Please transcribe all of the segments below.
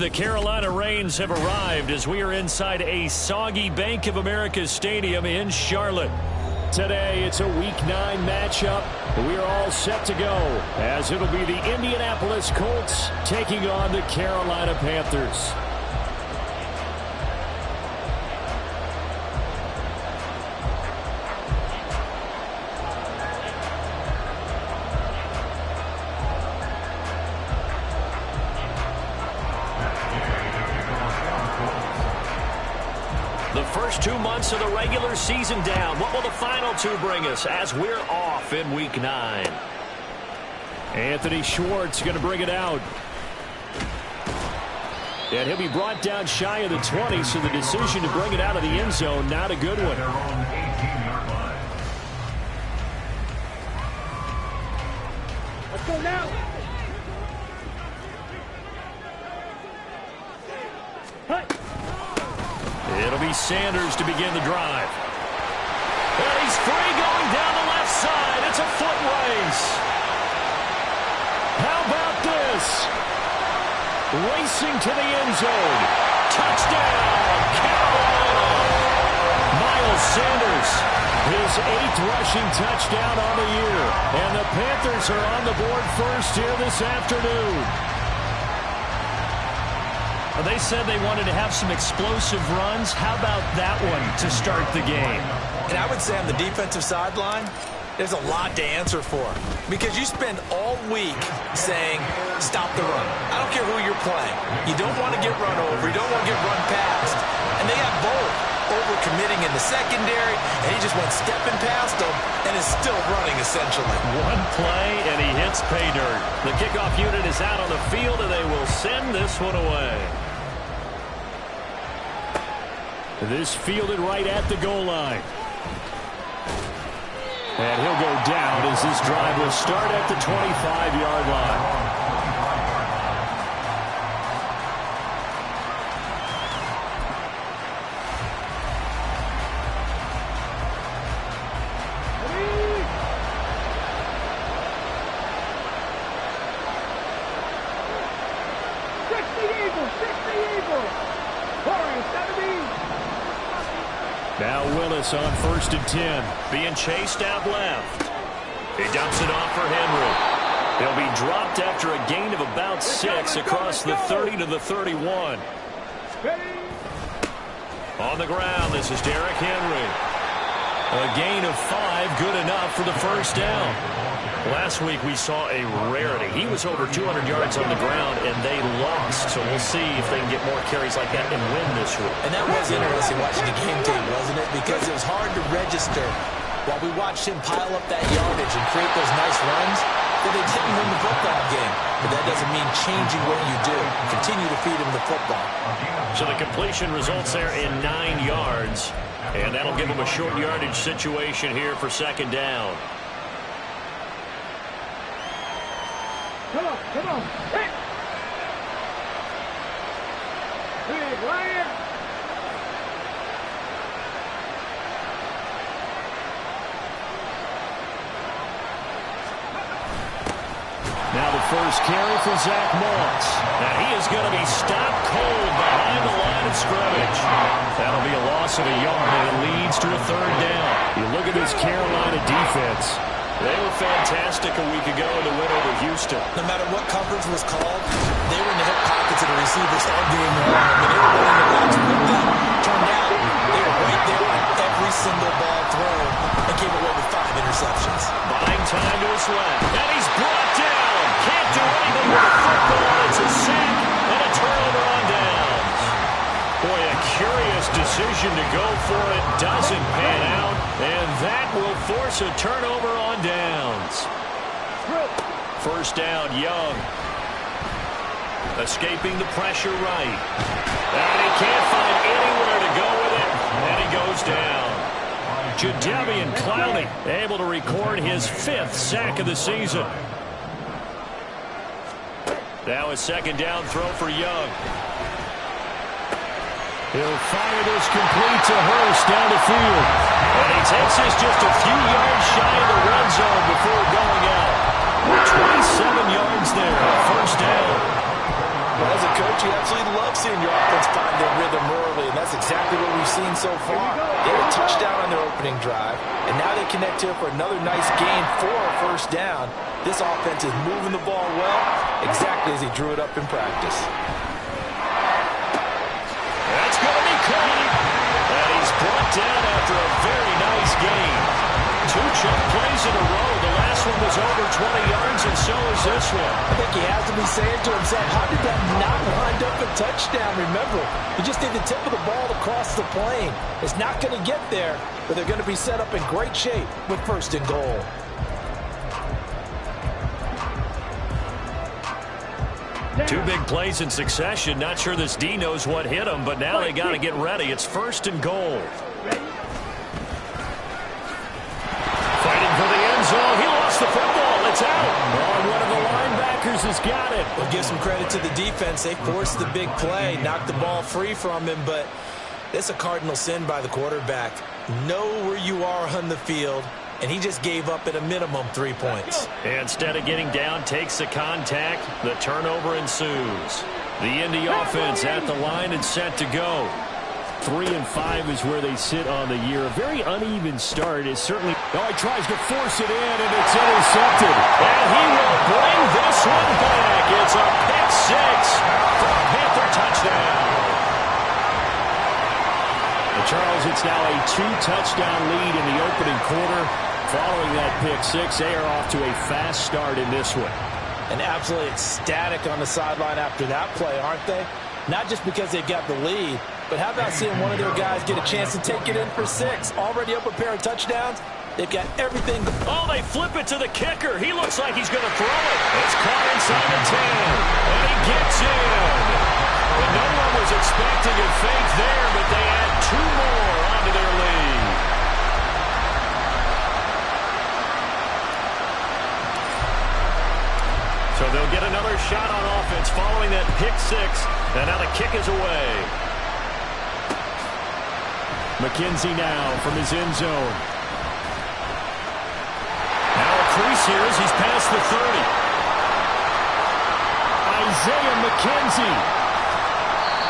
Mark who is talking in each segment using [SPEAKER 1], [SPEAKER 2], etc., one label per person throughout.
[SPEAKER 1] The Carolina Rains have arrived as we are inside a soggy Bank of America Stadium in Charlotte. Today, it's a Week 9 matchup. We are all set to go as it'll be the Indianapolis Colts taking on the Carolina Panthers. The first 2 months of the regular season down. What will the final 2 bring us as we're off in Week 9? Anthony Schwartz going to bring it out. And he'll be brought down shy of the 20, so the decision to bring it out of the end zone, not a good one.
[SPEAKER 2] Let's go now.
[SPEAKER 1] It'll be Sanders to begin the drive. And he's free going down the left side. It's a foot race. How about this? Racing to the end zone. Touchdown, Carolina. Miles Sanders, his 8th rushing touchdown on the year. And the Panthers are on the board first here this afternoon. They said they wanted to have some explosive runs. How about that one to start the game?
[SPEAKER 3] And I would say on the defensive sideline, there's a lot to answer for. Because you spend all week saying, stop the run. I don't care who you're playing. You don't want to get run over. You don't want to get run past. And they got both over-committing in the secondary, and he just went stepping past them and is still running, essentially.
[SPEAKER 1] One play, and he hits pay dirt. The kickoff unit is out on the field, and they will send this one away. This fielded right at the goal line. And he'll go down as this drive will start at the 25-yard line. Now Willis on 1st and 10. Being chased out left. He dumps it off for Henry. He'll be dropped after a gain of about 6 across the 30 to the 31. On the ground, this is Derrick Henry. A gain of 5, good enough for the first down. Last week we saw a rarity. He was over 200 yards on the ground, and they lost. So we'll see if they can get more carries like that and win this week.
[SPEAKER 3] And that was interesting watching the game tape, wasn't it? Because it was hard to register while we watched him pile up that yardage and create those nice runs that they didn't win the football game. But that doesn't mean changing what you do. Continue to feed him the football.
[SPEAKER 1] So the completion results there in 9 yards. And that'll give him a short yardage situation here for 2nd down.
[SPEAKER 2] Come on. Hit. Big Lion.
[SPEAKER 1] Now the first carry for Zach Moss. Now he is going to be stopped cold behind the line of scrimmage. That'll be a loss of a yard, and it leads to a 3rd down. You look at this Carolina defense. They were fantastic a week ago in the win over Houston.
[SPEAKER 3] No matter what coverage was called, they were in the hip pockets of the receivers all game long. I mean, they were running the box with them. Turned out they were right there on every single ball thrown and came away with 5 interceptions.
[SPEAKER 1] Buying time to his left. And he's brought down. Can't do anything with the football. It's a sack and a turnover on downs. Boy, a curious decision to go for it. Doesn't pan out. And that will force a turnover on downs. 1st down, Young. Escaping the pressure right. And he can't find anywhere to go with it. And he goes down. Jadeveon Clowney able to record his 5th sack of the season. Now a 2nd down throw for Young. He'll fire this complete to Hurst down the field. And he takes this just a few yards shy of the red zone before going out. 27 yards there, 1st down.
[SPEAKER 3] Well, as a coach, you absolutely That's exactly what we've seen so far. They had a touchdown on their opening drive, and now they connect here for another nice gain for a first down. This offense is moving the ball well, exactly as he drew it up in practice.
[SPEAKER 1] That's going to be caught. And he's brought down after a very nice gain. 2 chunk plays in a row. The last one was over 20 yards, and so is this one.
[SPEAKER 3] I think he has to be saying to himself, how did that not wind up a touchdown? Remember, you just need the tip of the ball to cross the plane. It's not going to get there, but they're going to be set up in great shape with 1st and goal.
[SPEAKER 1] Two big plays in succession. Not sure this D knows what hit him, but now they got to get ready. It's 1st and goal. Fighting for the end zone. He lost the football. It's out. Oh, one of the linebackers has got it.
[SPEAKER 3] We'll give some credit to the defense. They forced the big play, knocked the ball free from him, but it's a cardinal sin by the quarterback. Know where you are on the field, and he just gave up at a minimum 3 points.
[SPEAKER 1] Instead of getting down, takes the contact. The turnover ensues. The Indy offense at the line and set to go.
[SPEAKER 4] 3-5 is where they sit on the year. A very uneven start is certainly... Oh, he tries to force it in, and it's intercepted.
[SPEAKER 1] And he will bring this one back. It's a pick 6 for a Panther touchdown.
[SPEAKER 4] And Charles, it's now a 2-touchdown lead in the opening quarter. Following that pick 6, they are off to a fast start in this one.
[SPEAKER 3] And absolutely ecstatic on the sideline after that play, aren't they? Not just because they've got the lead, but how about seeing one of their guys get a chance to take it in for 6? Already up a pair of touchdowns. They've got everything.
[SPEAKER 1] Oh, they flip it to the kicker. He looks like he's going to throw it. It's caught inside the 10, and he gets in. And no one was expecting a fake there, but they add 2 more onto their lead. So they'll get another shot on offense following that pick 6, and now the kick is away.
[SPEAKER 4] McKenzie now from his end zone.
[SPEAKER 1] Now a crease here as he's past the 30.
[SPEAKER 4] Isaiah McKenzie.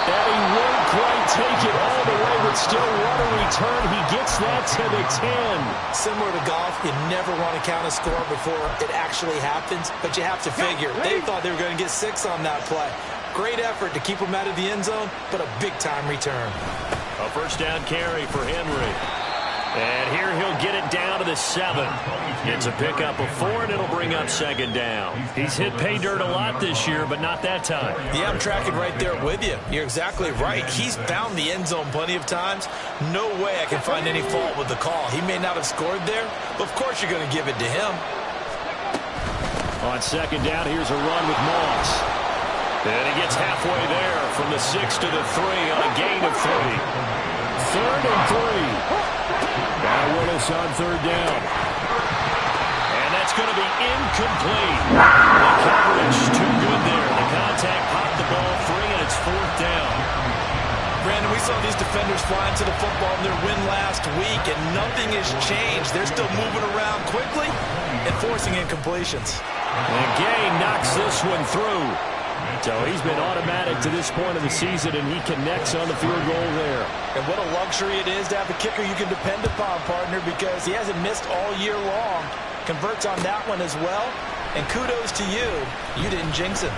[SPEAKER 4] And he won't quite take it all the way, but still what a return. He gets that to the 10.
[SPEAKER 3] Similar to golf, you never want to count a score before it actually happens, but you have to figure. They thought they were going to get 6 on that play. Great effort to keep them out of the end zone, but a big-time return.
[SPEAKER 1] A first down carry for Henry. And here he'll get it down to the 7. It's a pickup of 4, and it'll bring up 2nd down. He's hit pay dirt a lot this year, but not that time.
[SPEAKER 3] Yeah, I'm tracking right there with you. You're exactly right. He's found the end zone plenty of times. No way I can find any fault with the call. He may not have scored there, but of course you're going to give it to him.
[SPEAKER 4] On 2nd down, here's a run with Moss.
[SPEAKER 1] And he gets halfway there from the 6 to the 3 on a gain of 3.
[SPEAKER 4] 3rd and 3. Now Willis on 3rd down.
[SPEAKER 1] And that's going to be incomplete. The coverage too good there. The contact popped the ball free, and it's 4th down.
[SPEAKER 3] Brandon, we saw these defenders flying to the football in their win last week, and nothing has changed. They're still moving around quickly and forcing incompletions.
[SPEAKER 1] And Gay knocks this one through.
[SPEAKER 4] So he's been automatic to this point of the season, and he connects on the field goal there.
[SPEAKER 3] And what a luxury it is to have a kicker you can depend upon, partner, because he hasn't missed all year long. Converts on that one as well. And kudos to you. You didn't jinx him.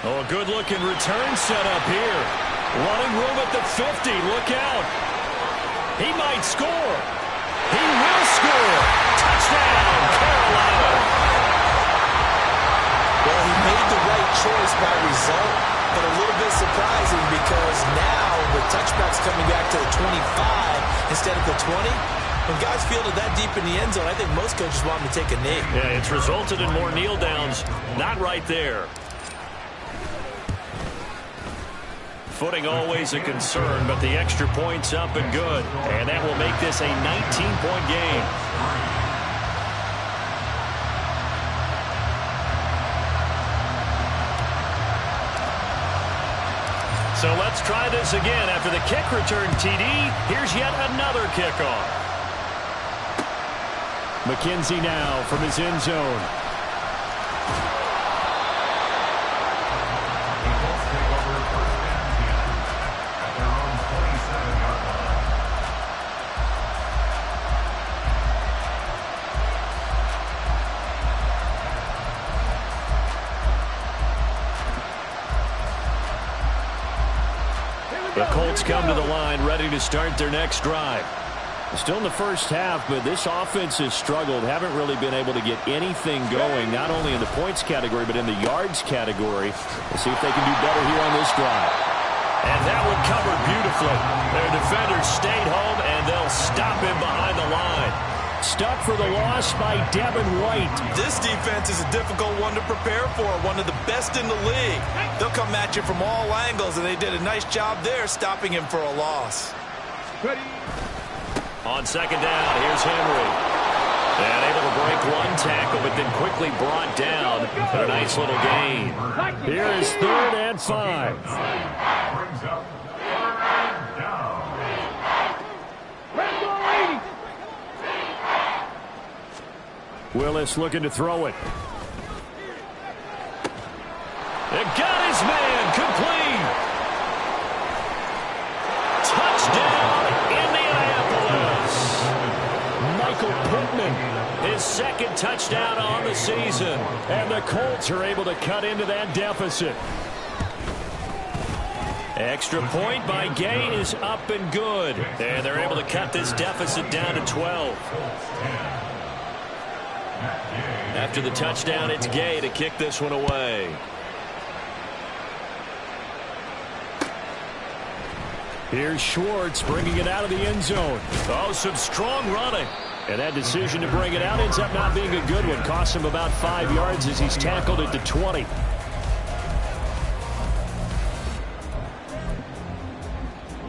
[SPEAKER 1] Oh, a good-looking return set up here. Running room at the 50. Look out. He might score. He will score. Touchdown, Carolina.
[SPEAKER 3] Well, he made the right choice by result, but a little bit surprising because now with touchbacks coming back to the 25 instead of the 20, when guys fielded that deep in the end zone, I think most coaches want them to take a knee.
[SPEAKER 1] Yeah, it's resulted in more kneel downs. Not right there. Footing always a concern, but the extra point's up and good. And that will make this a 19-point game. So let's try this again. After the kick return TD, here's yet another kickoff.
[SPEAKER 4] McKenzie now from his end zone.
[SPEAKER 1] The Colts come to the line, ready to start their next drive.
[SPEAKER 4] Still in the first half, but this offense has struggled. Haven't really been able to get anything going, not only in the points category, but in the yards category. Let's see if they can do better here on this drive.
[SPEAKER 1] And that one covered beautifully. Their defenders stayed home, and they'll stop him behind the line.
[SPEAKER 4] Stuck for the loss by Devin White.
[SPEAKER 3] This defense is a difficult one to prepare for, one of the best in the league. They'll come at you from all angles, and they did a nice job there stopping him for a loss.
[SPEAKER 2] Ready.
[SPEAKER 1] On second down, here's Henry. And able to break one tackle, but then quickly brought down for a nice little gain.
[SPEAKER 4] Here is 3rd and 5.
[SPEAKER 2] Brings up 3rd down. Red ball 80.
[SPEAKER 4] Willis looking to throw it.
[SPEAKER 1] It got his man complete. Touchdown, Indianapolis.
[SPEAKER 4] Michael Pittman.
[SPEAKER 1] His second touchdown on the season.
[SPEAKER 4] And the Colts are able to cut into that deficit.
[SPEAKER 1] Extra point by Gay is up and good. And they're able to cut this deficit down to 12. After the touchdown, it's Gay to kick this one away.
[SPEAKER 4] Here's Schwartz bringing it out of the end zone.
[SPEAKER 1] Oh, some strong running.
[SPEAKER 4] And that decision to bring it out ends up not being a good one. Costs him about 5 yards as he's tackled at the 20.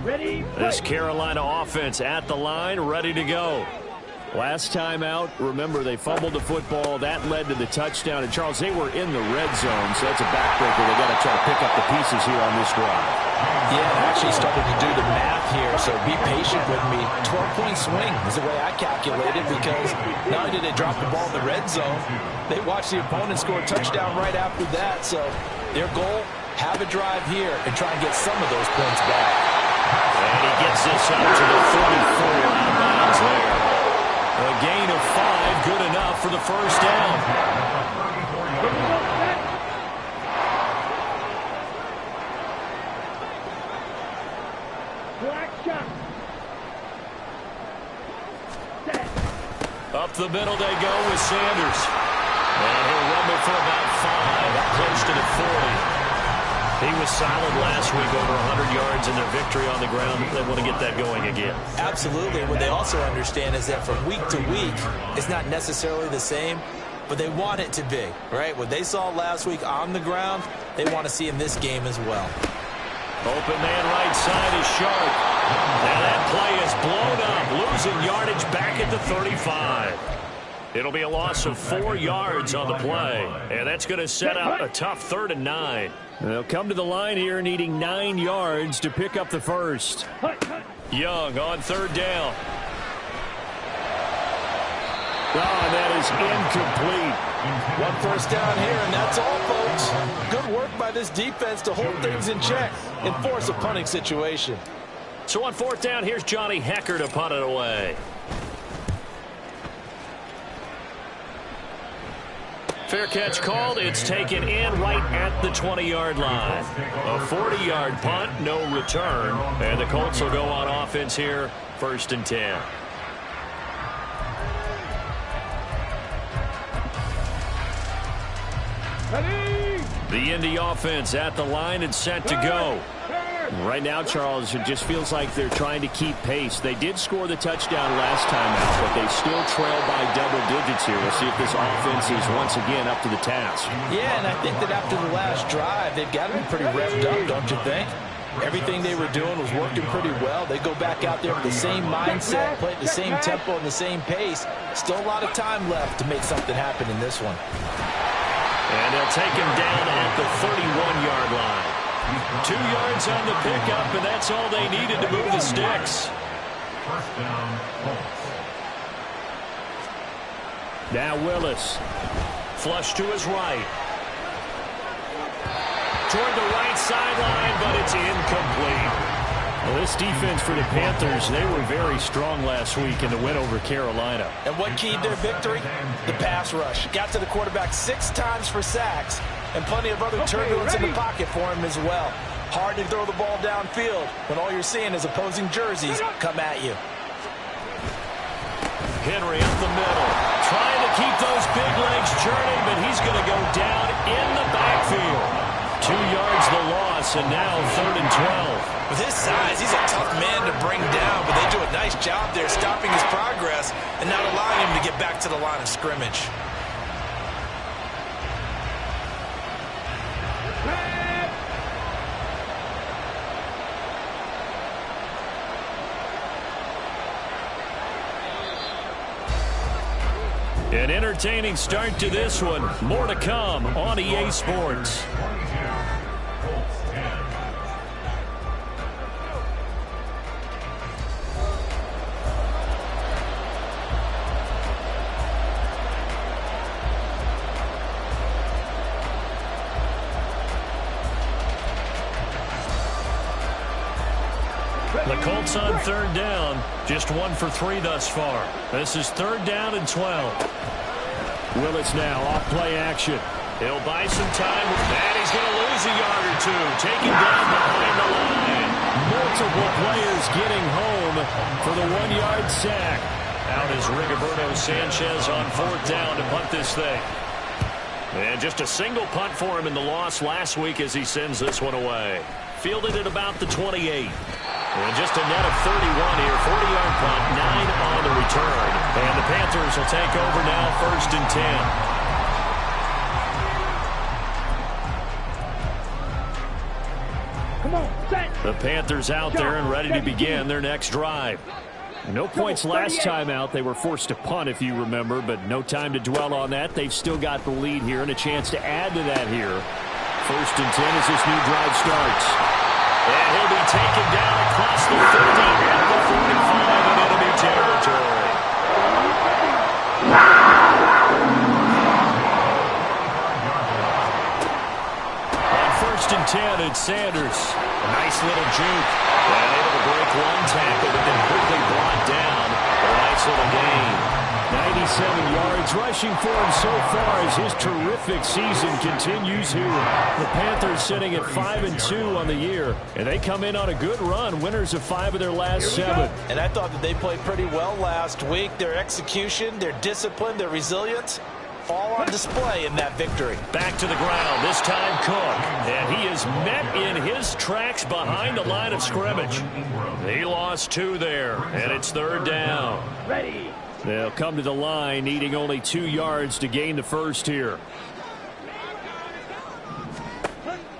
[SPEAKER 2] Ready.
[SPEAKER 1] This Carolina offense at the line, ready to go.
[SPEAKER 4] Last time out, remember, they fumbled the football. That led to the touchdown. And, Charles, they were in the red zone, so that's a backbreaker. They've got to try to pick up the pieces here on this drive.
[SPEAKER 3] Yeah, I actually started to do the math here, so be patient with me. 12-point swing is the way I calculated, because not only did they drop the ball in the red zone, they watched the opponent score a touchdown right after that. So their goal, have a drive here and try and get some of those points back.
[SPEAKER 1] And he gets this up to the 44 out of bounds there. A gain of 5, good enough for the first down.
[SPEAKER 2] Black shot.
[SPEAKER 1] Up the middle they go with Sanders. And he'll rumble for about 5, up close to the 40. He was solid last week, over 100 yards in their victory on the ground. They want to get that going again.
[SPEAKER 3] Absolutely. What they also understand is that from week to week, it's not necessarily the same, but they want it to be, right? What they saw last week on the ground, they want to see in this game as well.
[SPEAKER 1] Open man right side is Sharp. And that play is blown up, losing yardage back at the 35. It'll be a loss of 4 yards on the play, and that's going to set up a tough 3rd and 9.
[SPEAKER 4] They'll come to the line here needing 9 yards to pick up the first.
[SPEAKER 1] Young on 3rd down.
[SPEAKER 4] Oh, that is incomplete.
[SPEAKER 3] 1 first down here, and that's all, folks. Good work by this defense to hold things in check and force a punting situation.
[SPEAKER 1] So on 4th down, here's Johnny Hecker to punt it away. Fair catch called. It's taken in right at the 20-yard line. A 40-yard punt, no return. And the Colts will go on offense here, 1st and 10. The Indy offense at the line and set to go.
[SPEAKER 4] Right now, Charles, it just feels like they're trying to keep pace. They did score the touchdown last time out, but they still trail by double digits here. We'll see if this offense is once again up to the task.
[SPEAKER 3] Yeah, and I think that after the last drive, they've got to be pretty revved up, don't you think? Everything they were doing was working pretty well. They go back out there with the same mindset, play at the same tempo and the same pace. Still a lot of time left to make something happen in this one.
[SPEAKER 1] And they'll take him down at the 31-yard line. 2 yards on the pickup, and that's all they needed to move the sticks.
[SPEAKER 4] Now Willis.
[SPEAKER 1] Flush to his right. Toward the right sideline, but it's incomplete.
[SPEAKER 4] Well, this defense for the Panthers, they were very strong last week in the win over Carolina.
[SPEAKER 3] And what keyed their victory? The pass rush. Got to the quarterback 6 times for sacks, and plenty of other turbulence in the pocket for him as well. Hard to throw the ball downfield when all you're seeing is opposing jerseys come at you.
[SPEAKER 4] Henry up the middle, trying to keep those big legs churning, but he's going to go down in the backfield. 2 yards the loss, and now 3rd and 12.
[SPEAKER 3] With his size, he's a tough man to bring down, but they do a nice job there stopping his progress and not allowing him to get back to the line of scrimmage.
[SPEAKER 4] An entertaining start to this one. More to come on EA Sports. The Colts on 3rd down. Just 1 for 3 thus far. This is 3rd down and 12. Willis now off play action. He'll buy some time, and he's going to lose a yard or 2. Taken down behind the line. Multiple players getting home for the 1-yard sack. Out is Rigoberto Sanchez on 4th down to punt this thing. And just a single punt for him in the loss last week as he sends this one away. Fielded at about the 28. And just a net of 31 here. 40-yard punt, 9 on the return. And the Panthers will take over now, 1st and 10.
[SPEAKER 2] Come on, set.
[SPEAKER 4] The Panthers out there and ready to begin their next drive. No points last time out. They were forced to punt, if you remember, but no time to dwell on that. They've still got the lead here and a chance to add to that here. 1st and 10 as this new drive starts. And he'll be taken down across the 50 at the 45 in enemy territory. On 1st and 10, it's Sanders. A nice little juke. And able to break one tackle, but then quickly brought down. A nice little gain. 97 yards rushing for him so far as his terrific season continues here. The Panthers sitting at 5-2 on the year, and they come in on a good run, winners of 5 of their last 7.
[SPEAKER 3] And I thought that they played pretty well last week. Their execution, their discipline, their resilience, all on display in that victory.
[SPEAKER 4] Back to the ground, this time Cook. And he is met in his tracks behind the line of scrimmage. He lost 2 there, and it's 3rd down.
[SPEAKER 2] Ready.
[SPEAKER 4] They'll come to the line, needing only 2 yards to gain the first here.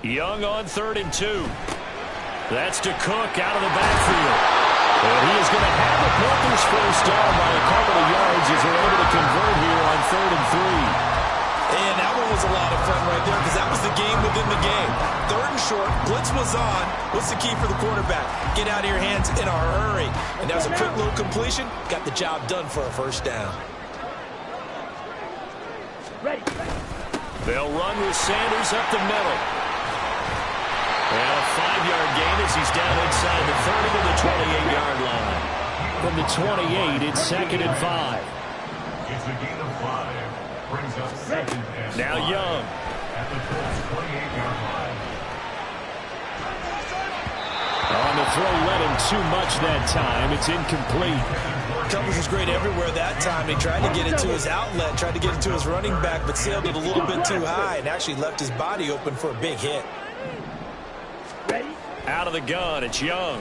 [SPEAKER 4] Young on 3rd and 2. That's to Cook out of the backfield. And he is going to have the Panthers first down by a couple of yards as they're able to convert here on 3rd and 3.
[SPEAKER 3] And that one was a lot of fun right there because that was the game within the game. 3rd and short, blitz was on. What's the key for the quarterback? Get out of your hands in a hurry. And that was a quick little completion. Got the job done for a first down.
[SPEAKER 2] Ready.
[SPEAKER 4] They'll run with Sanders up the middle. And a 5-yard gain as he's down inside the 30 to the 28-yard line. From the 28, it's 2nd and 5.
[SPEAKER 2] It's a gain of 5. Brings up 2nd and 5.
[SPEAKER 4] Now Young.
[SPEAKER 2] At the Colts 28-yard line.
[SPEAKER 4] On the throw, led him too much that time. It's incomplete.
[SPEAKER 3] Coverage was great everywhere that time. He tried to get it to his outlet, tried to get it to his running back, but sailed it a little bit too high and actually left his body open for a big hit.
[SPEAKER 2] Ready.
[SPEAKER 4] Out of the gun, it's Young.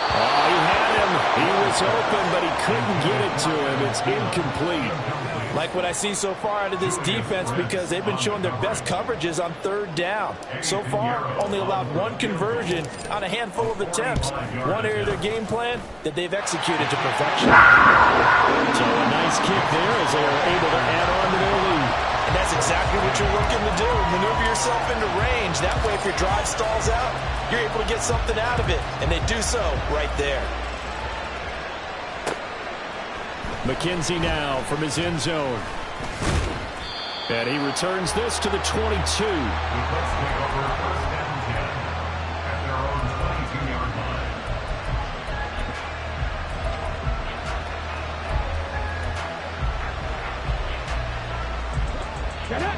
[SPEAKER 4] Oh, he had him. He was open, but he couldn't get it to him. It's incomplete.
[SPEAKER 3] Like what I see so far out of this defense because they've been showing their best coverages on 3rd down. So far, only allowed 1 conversion on a handful of attempts. One area of their game plan that they've executed to perfection.
[SPEAKER 4] So a nice kick there as they are able to add on to their lead.
[SPEAKER 3] And that's exactly what you're looking to do. Maneuver yourself into range. That way, if your drive stalls out, you're able to get something out of it. And they do so right there.
[SPEAKER 4] McKenzie now from his end zone. And he returns this to the 22.
[SPEAKER 2] The Colts take over 1st and 10 at their own 22-yard line.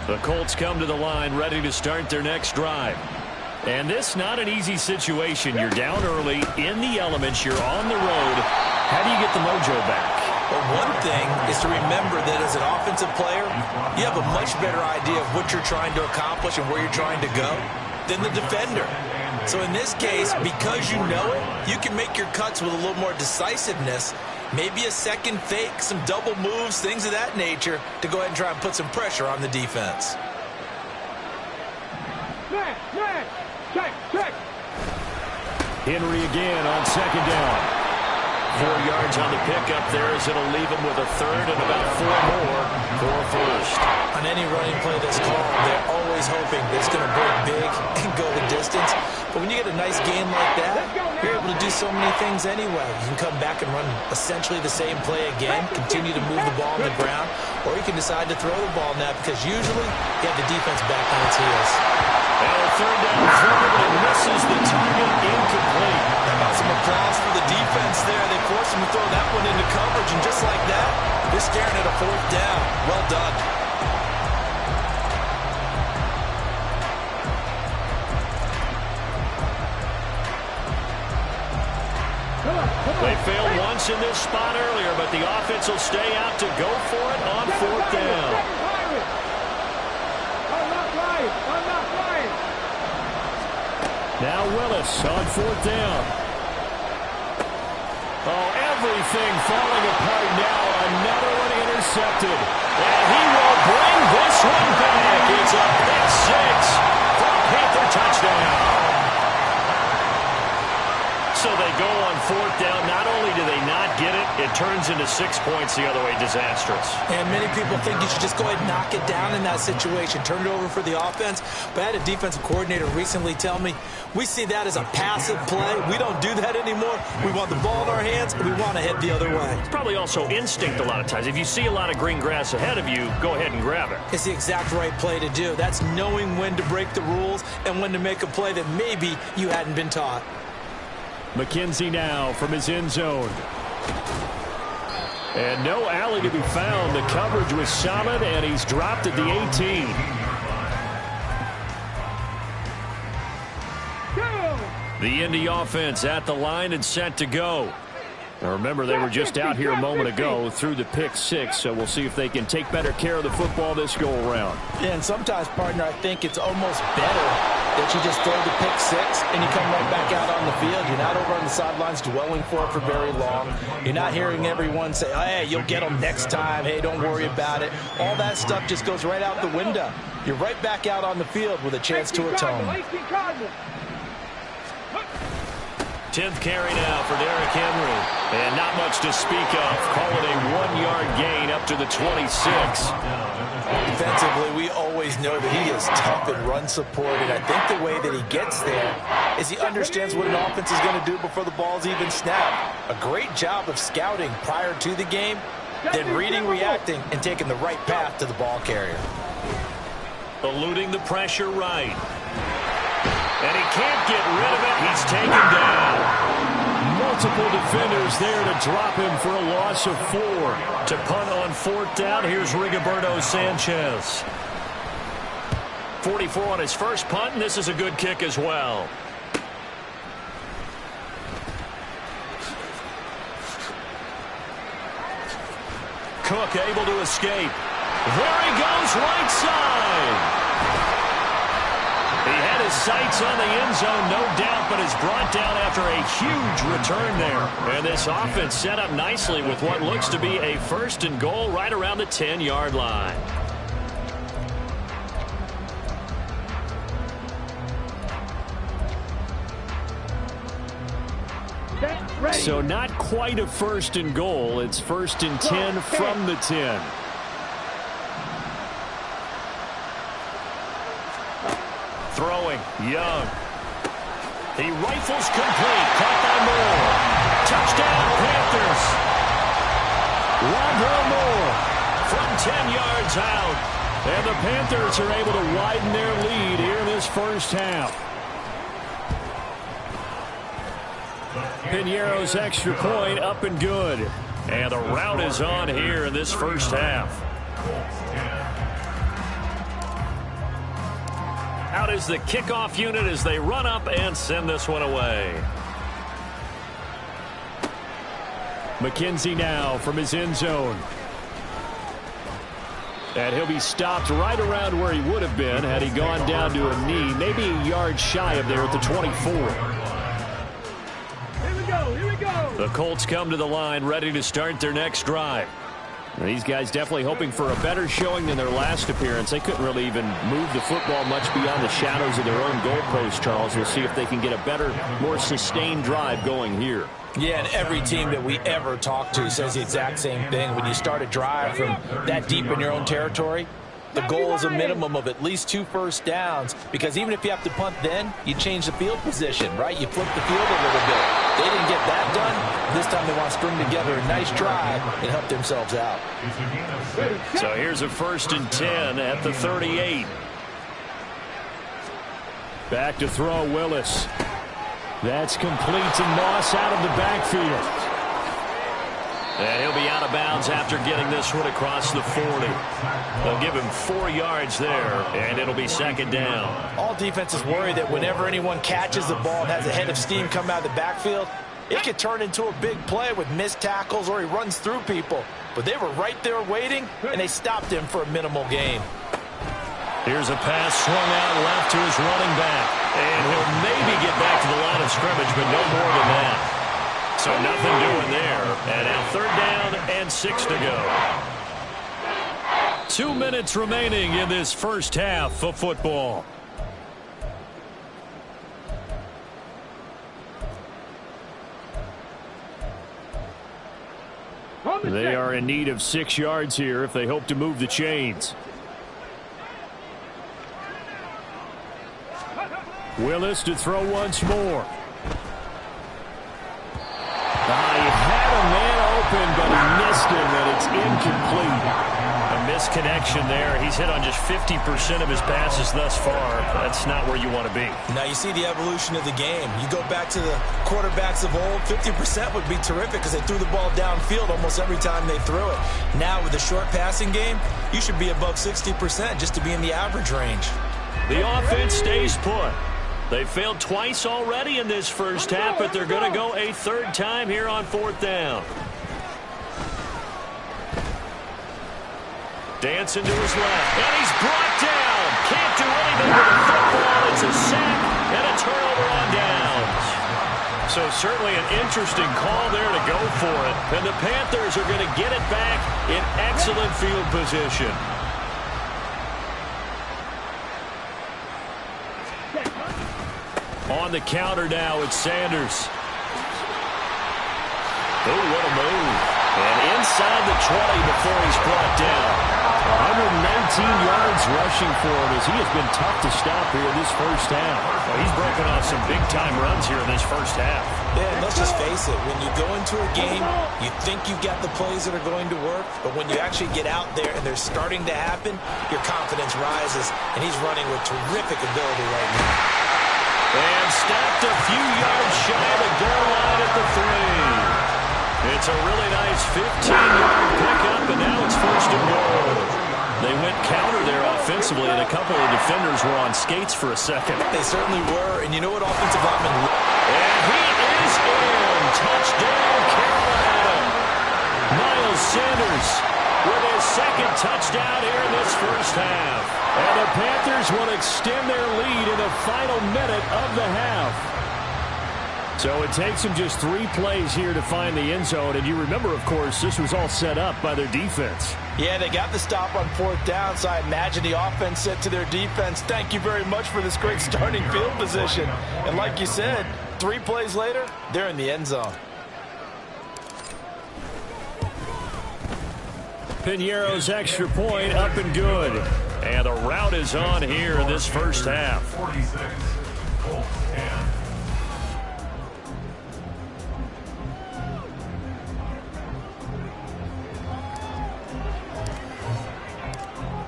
[SPEAKER 4] The Colts come to the line ready to start their next drive. And this not an easy situation. You're down early, in the elements, you're on the road. How do you get the mojo back?
[SPEAKER 3] Well, one thing is to remember that as an offensive player, you have a much better idea of what you're trying to accomplish and where you're trying to go than the defender. So in this case, because you know it, you can make your cuts with a little more decisiveness, maybe a second fake, some double moves, things of that nature, to go ahead and try and put some pressure on the defense.
[SPEAKER 4] Henry again on second down. 4 yards on the pickup there as it'll leave him with a third and about 4 more for a first.
[SPEAKER 3] On any running play that's called, they're always hoping that it's going to break big and go the distance. But when you get a nice game like that, you're able to do so many things anyway. You can come back and run essentially the same play again, continue to move the ball on the ground, or you can decide to throw the ball now because usually you have the defense back on its heels.
[SPEAKER 4] And a third down throw, but it misses the target, incomplete.
[SPEAKER 3] How about some applause for the defense there? They forced him to throw that one into coverage, and just like that, they're staring at a fourth down. Well done.
[SPEAKER 4] They failed once in this spot earlier, but the offense will stay out to go for it on fourth down. Now Willis on fourth down. Oh, everything falling apart now. Another one intercepted. And he will bring this one back. It's a pick six for a Panther touchdown. So they go on fourth down. Not only do they not get it, it turns into 6 points the other way. Disastrous.
[SPEAKER 3] And many people think you should just go ahead and knock it down in that situation. Turn it over for the offense. But I had a defensive coordinator recently tell me, we see that as a passive play. We don't do that anymore. We want the ball in our hands, and we want to head the other way.
[SPEAKER 4] It's probably also instinct a lot of times. If you see a lot of green grass ahead of you, go ahead and grab it.
[SPEAKER 3] It's the exact right play to do. That's knowing when to break the rules and when to make a play that maybe you hadn't been taught.
[SPEAKER 4] McKenzie now from his end zone. And no alley to be found. The coverage was solid, and he's dropped at the 18. The Indy offense at the line and set to go. Now remember, they were just out here a moment ago through the pick six, so we'll see if they can take better care of the football this go-around.
[SPEAKER 3] Yeah, and sometimes, partner, I think it's almost better that you just throw the pick six and you come right back out on the field. You're not over on the sidelines dwelling for it for very long. You're not hearing everyone say, oh, hey, you'll get them next time. Hey, don't worry about it. All that stuff just goes right out the window. You're right back out on the field with a chance to atone.
[SPEAKER 4] 10th carry now for Derrick Henry. And not much to speak of. Call it a 1-yard gain up to the 26.
[SPEAKER 3] Defensively, we always know that he is tough and run supported. I think the way that he gets there is he understands what an offense is going to do before the ball's even snapped. A great job of scouting prior to the game, then reading, reacting, and taking the right path to the ball carrier.
[SPEAKER 4] Eluding the pressure right. And he can't get rid of it. He's taken down. Multiple defenders there to drop him for a loss of 4. To punt on fourth down, here's Rigoberto Sanchez. 44 on his first punt, and this is a good kick as well. Cook able to escape. There he goes, right side. He had his sights on the end zone, no doubt, but is brought down after a huge return there. And this offense set up nicely with what looks to be a first and goal right around the 10-yard line. So not quite a first and goal. It's first and 10 from the 10. Throwing, Young. He rifles complete. Caught by Moore. Touchdown, Panthers. Rondell Moore from 10 yards out. And the Panthers are able to widen their lead here in this first half. Piñeiro's extra point up and good. And the route is on here in this first half. Out is the kickoff unit as they run up and send this one away. McKenzie now from his end zone. And he'll be stopped right around where he would have been had he gone down to a knee, maybe a yard shy of there at the 24.
[SPEAKER 5] Here we go.
[SPEAKER 4] The Colts come to the line ready to start their next drive. These guys definitely hoping for a better showing than their last appearance. They couldn't really even move the football much beyond the shadows of their own goalpost, Charles. We'll see if they can get a better, more sustained drive going here.
[SPEAKER 3] Yeah, and every team that we ever talk to says the exact same thing. When you start a drive from that deep in your own territory, the goal is a minimum of at least 2 first downs, because even if you have to punt then, you change the field position, right? You flip the field a little bit. They didn't get that done. This time they want to string together a nice drive and help themselves out.
[SPEAKER 4] So here's a 1st and 10 at the 38. Back to throw, Willis. That's complete to Moss out of the backfield. And he'll be out of bounds after getting this one across the 40. They'll give him 4 yards there, and it'll be 2nd down.
[SPEAKER 3] All defenses worry that whenever anyone catches the ball and has a head of steam come out of the backfield, it could turn into a big play with missed tackles or he runs through people. But they were right there waiting, and they stopped him for a minimal gain.
[SPEAKER 4] Here's a pass swung out left to his running back. And he'll maybe get back to the line of scrimmage, but no more than that. So nothing doing there. And now 3rd down and 6 to go. 2 minutes remaining in this first half of football. They are in need of 6 yards here if they hope to move the chains. Willis to throw once more. He had a man open, but he missed him, and it's incomplete. A misconnection there. He's hit on just 50% of his passes thus far. That's not where you want to be.
[SPEAKER 3] Now you see the evolution of the game. You go back to the quarterbacks of old, 50% would be terrific because they threw the ball downfield almost every time they threw it. Now with the short passing game, you should be above 60% just to be in the average range.
[SPEAKER 4] The offense stays put. They failed twice already in this first half, but they're going to go a 3rd time here on 4th down. Dancing to his left, and he's brought down. Can't do anything with the football. It's a sack and a turnover on downs. So certainly an interesting call there to go for it. And the Panthers are going to get it back in excellent field position. On the counter now, it's Sanders. Oh, what a move. And inside the 20 before he's brought down. 119 yards rushing for him as he has been tough to stop here in this first half. Well, he's broken off some big-time runs here in this first half.
[SPEAKER 3] Yeah, let's just face it. When you go into a game, you think you've got the plays that are going to work, but when you actually get out there and they're starting to happen, your confidence rises, and he's running with terrific ability right now.
[SPEAKER 4] And stopped a few yards shy of the goal line at the 3. It's a really nice 15-yard pickup, and now it's 1st and goal. They went counter there offensively, and a couple of defenders were on skates for a second.
[SPEAKER 3] They certainly were, and you know what offensive linemen...
[SPEAKER 4] And he is in. Touchdown, Carolina. Miles Sanders with his 2nd touchdown here in this first half. And the Panthers will extend their lead in the final minute of the half. So it takes them just 3 plays here to find the end zone. And you remember, of course, this was all set up by their defense.
[SPEAKER 3] Yeah, they got the stop on 4th down, so I imagine the offense said to their defense, thank you very much for this great starting field position. And like you said, 3 plays later, they're in the end zone.
[SPEAKER 4] Piñeiro's extra point up and good. And the route is on here in this first half.
[SPEAKER 2] 46, Colts 10.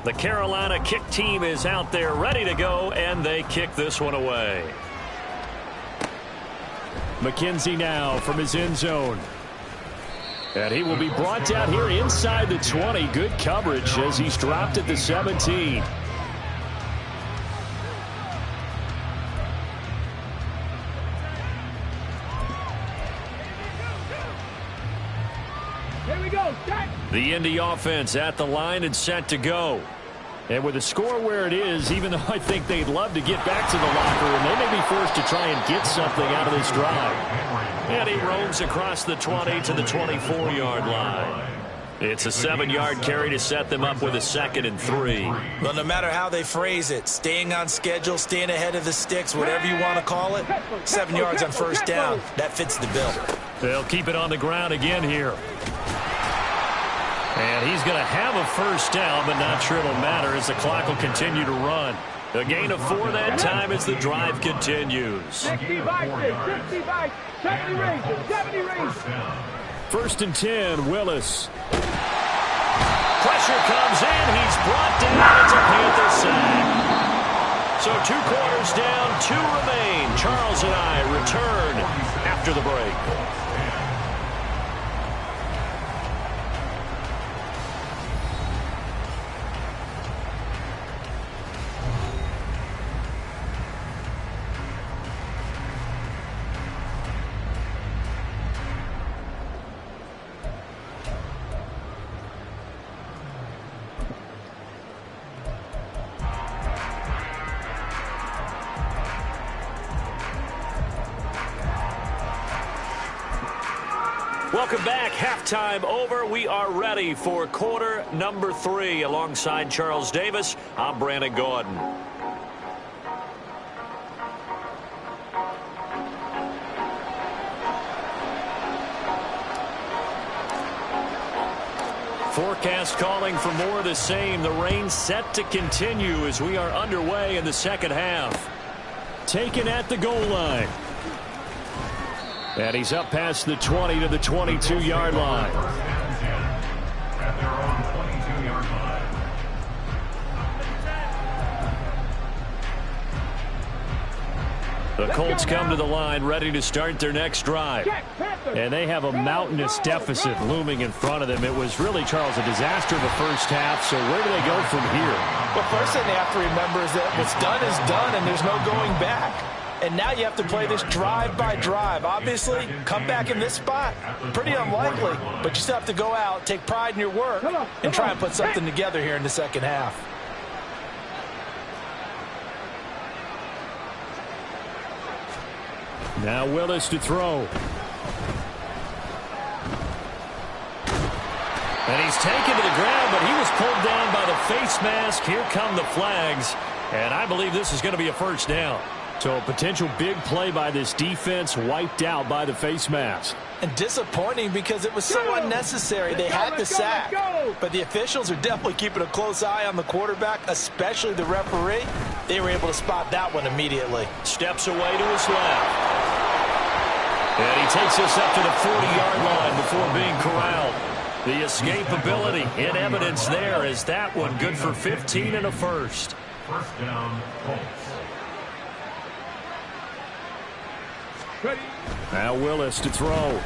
[SPEAKER 4] The Carolina kick team is out there ready to go, and they kick this one away. McKenzie now from his end zone. And he will be brought down here inside the 20. Good coverage as he's dropped at the 17.
[SPEAKER 5] Here we go.
[SPEAKER 4] The Indy offense at the line and set to go. And with the score where it is, even though I think they'd love to get back to the locker room, they may be forced to try and get something out of this drive. And he roams across the 20 to the 24-yard line. It's a 7-yard carry to set them up with a 2nd and 3.
[SPEAKER 3] Well, no matter how they phrase it, staying on schedule, staying ahead of the sticks, whatever you want to call it, 7 yards on first down, that fits the bill.
[SPEAKER 4] They'll keep it on the ground again here. And he's going to have a first down, but not sure it'll matter as the clock will continue to run. A gain of 4 that time as the drive continues.
[SPEAKER 5] 65, 70 range.
[SPEAKER 4] 1st and 10, Willis. Pressure comes in. He's brought down. It's a Panther sack. So 2 quarters down, 2 remain. Charles and I return after the break. Welcome back. Halftime over. We are ready for quarter number 3. Alongside Charles Davis, I'm Brandon Gordon. Forecast calling for more of the same. The rain set to continue as we are underway in the second half. Taken at the goal line. And he's up past the 20 to the 22-yard line.
[SPEAKER 2] At their own 22-yard line.
[SPEAKER 4] The Colts come to the line ready to start their next drive. And they have a mountainous deficit looming in front of them. It was really, Charles, a disaster in the first half. So where do they go from here?
[SPEAKER 3] Well, first thing they have to remember is that what's done is done and there's no going back. And now you have to play this drive by drive. Obviously, come back in this spot, pretty unlikely. But you still have to go out, take pride in your work, and try and put something together here in the second half.
[SPEAKER 4] Now Willis to throw. And he's taken to the ground, but he was pulled down by the face mask. Here come the flags. And I believe this is going to be a first down. So a potential big play by this defense wiped out by the face mask.
[SPEAKER 3] And disappointing because it was so unnecessary. They had the sack. But the officials are definitely keeping a close eye on the quarterback, especially the referee. They were able to spot that one immediately.
[SPEAKER 4] Steps away to his left. And he takes us up to the 40-yard line before being corralled. The escapability in evidence there is that one good for 15 and a first.
[SPEAKER 2] First down, Colts.
[SPEAKER 4] Now Willis to throw.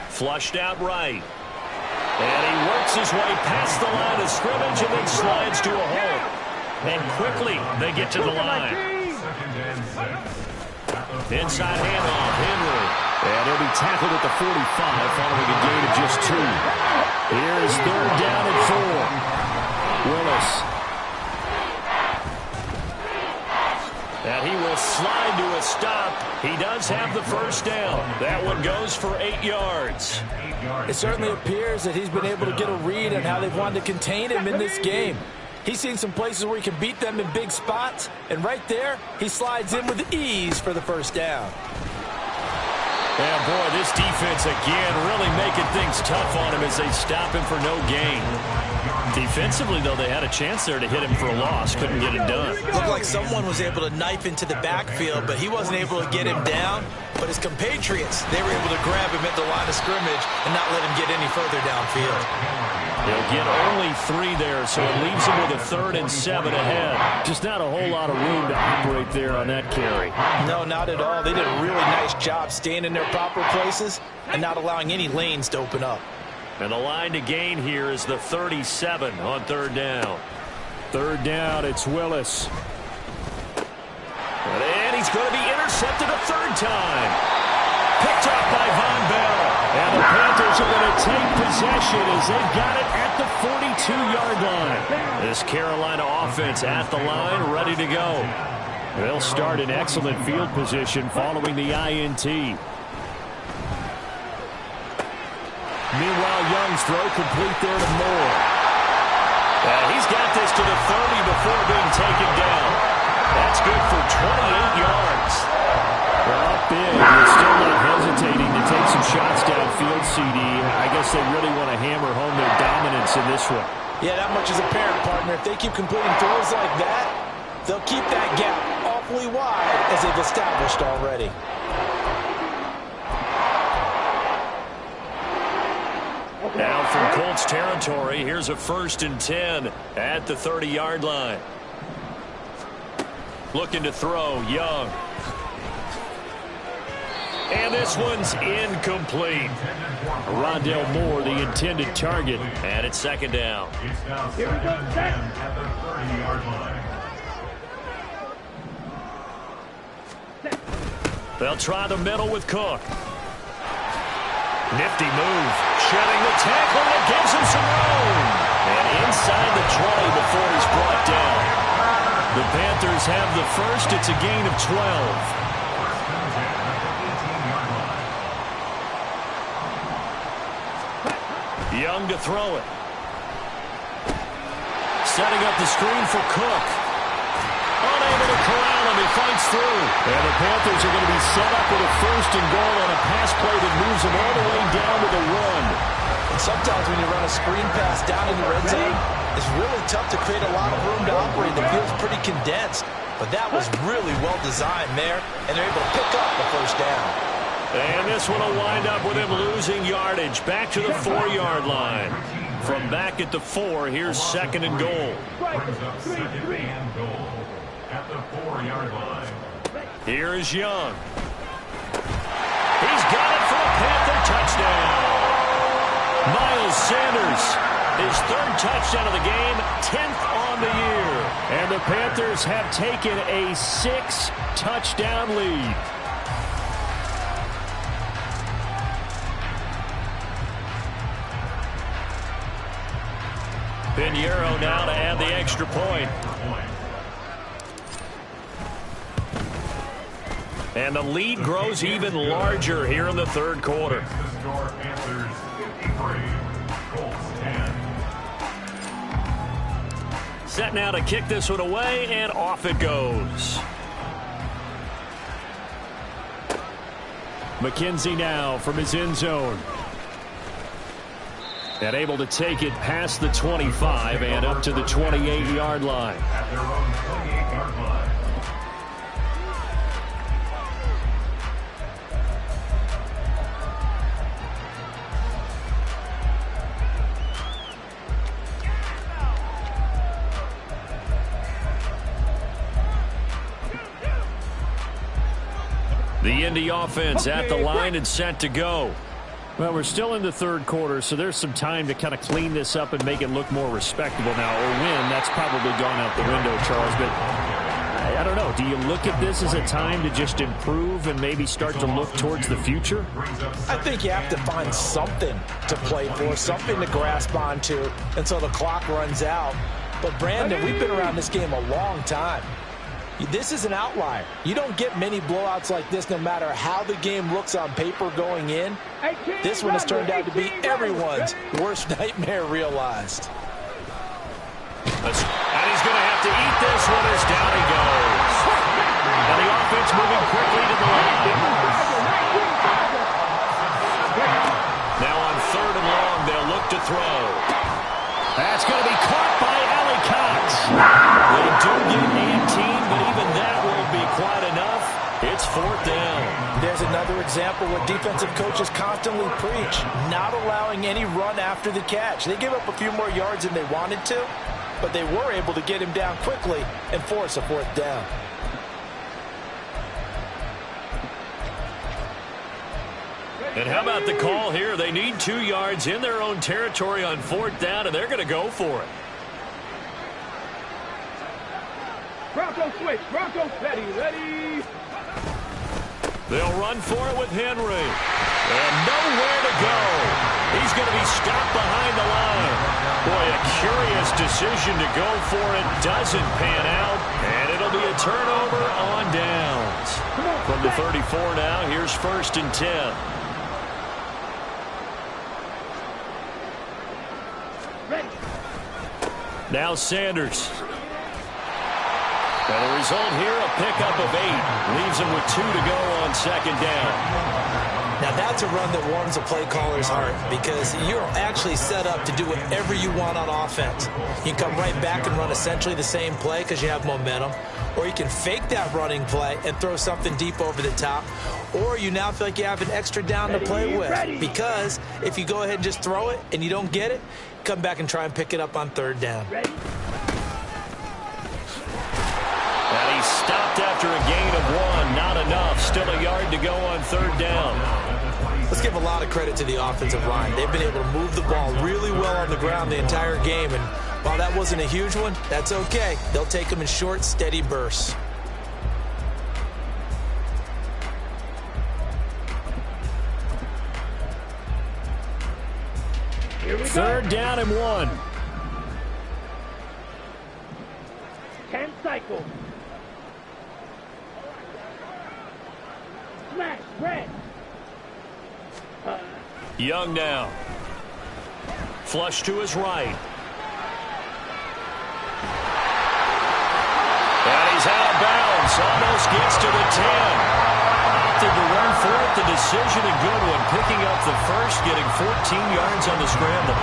[SPEAKER 4] Flushed out right. And he works his way past the line of scrimmage and then slides to a hole. And quickly they get to the line. Inside handoff, Henry. And he'll be tackled at the 45 following a gain of just 2. Here's 3rd down and 4. Willis. And he will slide to a stop. He does have the first down. That one goes for 8 yards.
[SPEAKER 3] It certainly appears that he's been able to get a read on how they've wanted to contain him in this game. He's seen some places where he can beat them in big spots. And right there, he slides in with ease for the first down.
[SPEAKER 4] Yeah, boy, this defense again really making things tough on him as they stop him for no gain. Defensively, though, they had a chance there to hit him for a loss. Couldn't get it done.
[SPEAKER 3] Looked like someone was able to knife into the backfield, but he wasn't able to get him down. But his compatriots, they were able to grab him at the line of scrimmage and not let him get any further downfield.
[SPEAKER 4] They'll get only 3 there, so it leaves him with a 3rd and 7 ahead. Just not a whole lot of room to operate there on that carry.
[SPEAKER 3] No, not at all. They did a really nice job staying in their proper places and not allowing any lanes to open up.
[SPEAKER 4] And the line to gain here is the 37 on 3rd down. 3rd down, it's Willis. And he's going to be intercepted a 3rd time. Picked up by Von Bell. And the Panthers Panthers are going to take possession as they've got it at the 42-yard line. This Carolina offense at the line, ready to go. They'll start in excellent field position following the INT. Meanwhile, Young's throw complete there to Moore. He's got this to the 30 before being taken down. That's good for 28 yards. Well, up big, they're still not hesitating to take some shots downfield, CD. I guess they really want to hammer home their dominance in this one.
[SPEAKER 3] Yeah, that much is apparent, partner. If they keep completing throws like that, they'll keep that gap awfully wide as they've established already.
[SPEAKER 4] Now from Colts territory, here's a 1st and 10 at the 30-yard line. Looking to throw, Young. And this one's incomplete. Rondale Moore, the intended target, and it's 2nd down.
[SPEAKER 2] It's now 2nd and 10 at the 30-yard line.
[SPEAKER 4] They'll try the middle with Cook. Nifty move. Shedding the tackle, and it gives him some room. And inside the 20 before he's brought down. The Panthers have the first. It's a gain of 12. Young to throw it. Setting up the screen for Cook. Unable to corral him. He fights through. And the Panthers are going to be set up with a 1st and goal on a pass play that moves them all the way down to the 1.
[SPEAKER 3] And sometimes when you run a screen pass down in the red zone, it's really tough to create a lot of room to operate. The field's pretty condensed. But that was really well designed there, and they're able to pick up the 1st down.
[SPEAKER 4] And this one will wind up with him losing yardage. Back to the 4-yard line. From back at the 4, here's 2nd and goal.
[SPEAKER 2] Brings up 2nd and goal at the 4-yard line.
[SPEAKER 4] Here is Young. He's got it for a Panther touchdown. Miles Sanders, his 3rd touchdown of the game, 10th on the year. And the Panthers have taken a 6-touchdown lead. Pinheiro now to add the extra point. And the lead grows even larger here in the 3rd quarter.
[SPEAKER 2] The score, Panthers 53, Colts 10.
[SPEAKER 4] Set now to kick this one away, and off it goes. McKenzie now from his end zone. And able to take it past the 25 and up to the 28-yard line.
[SPEAKER 2] At their own 28-yard line.
[SPEAKER 4] The Indy offense at the line and set to go. Well, we're still in the 3rd quarter, so there's some time to kind of clean this up and make it look more respectable now. Or win, that's probably gone out the window, Charles. But I don't know. Do you look at this as a time to just improve and maybe start to look towards the future?
[SPEAKER 3] I think you have to find something to play for, something to grasp onto until the clock runs out. But, Brandon, we've been around this game a long time. This is an outlier. You don't get many blowouts like this no matter how the game looks on paper going in. This one has turned out to be everyone's worst nightmare realized.
[SPEAKER 4] And he's going to have to eat this one as down he goes. And the offense moving quickly to the line. Now on 3rd and long, they'll look to throw. That's going to be caught by Allie Cox. They do get 18, but even that won't be quite enough. It's 4th down.
[SPEAKER 3] There's another example where defensive coaches constantly preach, not allowing any run after the catch. They gave up a few more yards than they wanted to, but they were able to get him down quickly and force a 4th down.
[SPEAKER 4] And how about the call here? They need 2 yards in their own territory on 4th down, and they're going to go for it.
[SPEAKER 5] Bronco switch. Bronco ready.
[SPEAKER 4] They'll run for it with Henry. And nowhere to go. He's going to be stopped behind the line. Boy, a curious decision to go for it. Doesn't pan out. And it'll be a turnover on downs. From the 34 now, here's 1st and 10. Now Sanders. And the result here, a pickup of 8. Leaves him with 2 to go on 2nd down.
[SPEAKER 3] Now that's a run that warms a play caller's heart because you're actually set up to do whatever you want on offense. You can come right back and run essentially the same play because you have momentum, or you can fake that running play and throw something deep over the top, or you now feel like you have an extra down to play with because if you go ahead and just throw it and you don't get it, come back and try and pick it up on 3rd down.
[SPEAKER 4] And he's stopped after a gain of 1. Not enough. Still a yard to go on 3rd down.
[SPEAKER 3] Let's give a lot of credit to the offensive line. They've been able to move the ball really well on the ground the entire game. And while that wasn't a huge one, that's okay. They'll take them in short, steady bursts.
[SPEAKER 5] Here we
[SPEAKER 4] 3rd
[SPEAKER 5] go.
[SPEAKER 4] down and 1.
[SPEAKER 5] 10 cycles. Smash, red.
[SPEAKER 4] Young now. Flush to his right. And he's out of bounds. Almost gets to the 10. Opted to run for it. The decision a good one. Picking up the first, getting 14 yards on the scramble.